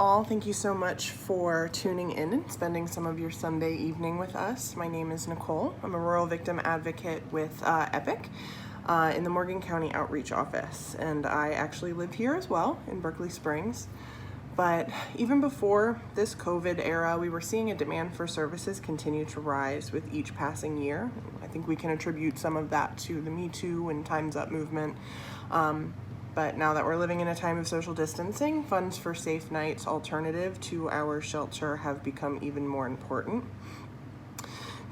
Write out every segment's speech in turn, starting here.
all. Thank you so much for tuning in and spending some of your Sunday evening with us. My name is Nicole. I'm a rural victim advocate with EPIC in the Morgan County Outreach Office, and I actually live here as well in Berkeley Springs. But even before this COVID era, we were seeing a demand for services continue to rise with each passing year. I think we can attribute some of that to the Me Too and Time's Up movement. But now that we're living in a time of social distancing, funds for safe nights alternative to our shelter have become even more important.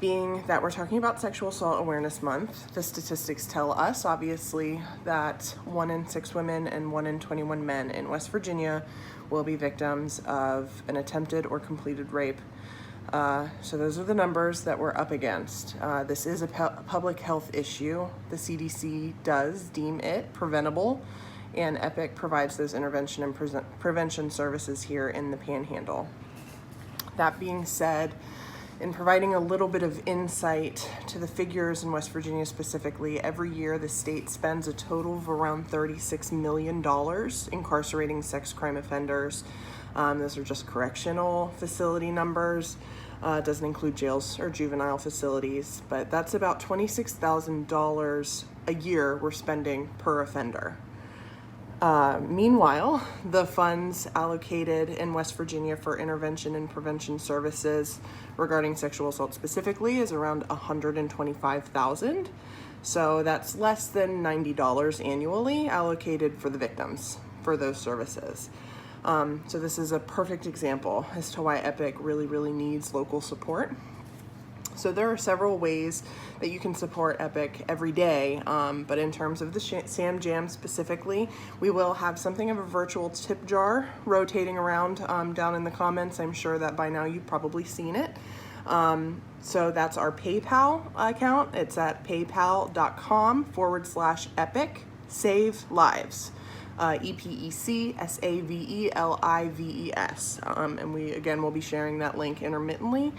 Being that we're talking about Sexual Assault Awareness Month, the statistics tell us, obviously, that 1 in 6 women and 1 in 21 men in West Virginia will be victims of an attempted or completed rape. So those are the numbers that we're up against. This is a public health issue. The CDC does deem it preventable, and EPIC provides those intervention and prevention services here in the Panhandle. That being said, in providing a little bit of insight to the figures in West Virginia specifically, every year the state spends a total of around $36 million incarcerating sex crime offenders. Those are just correctional facility numbers. Doesn't include jails or juvenile facilities, but that's about $26,000 a year we're spending per offender. Meanwhile, the funds allocated in West Virginia for intervention and prevention services regarding sexual assault specifically is around $125,000. So that's less than $90 annually allocated for the victims for those services. So this is a perfect example as to why EPIC really needs local support. So there are several ways that you can support EPIC every day, but in terms of the Sam Jam specifically, we will have something of a virtual tip jar rotating around down in the comments. I'm sure that by now you've probably seen it. So that's our PayPal account. It's at paypal.com/EPIC Save Lives. EPECSAVELIVES. And we, again, will be sharing that link intermittently.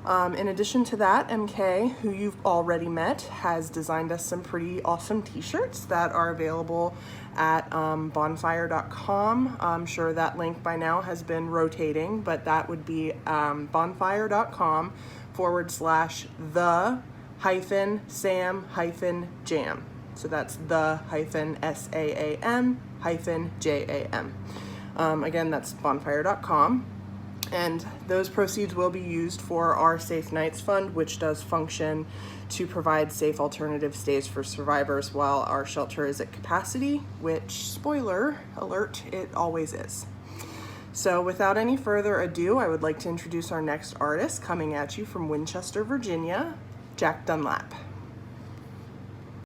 In addition to that, MK, who you've already met, has designed us some pretty awesome t-shirts that are available at bonfire.com. I'm sure that link by now has been rotating, but that would be bonfire.com/the-sam-jam. So that's the-SAAM-JAM. Again, that's bonfire.com. And those proceeds will be used for our Safe Nights Fund, which does function to provide safe alternative stays for survivors while our shelter is at capacity, which, spoiler alert, it always is. So without any further ado, I would like to introduce our next artist coming at you from Winchester, Virginia, Jack Dunlap.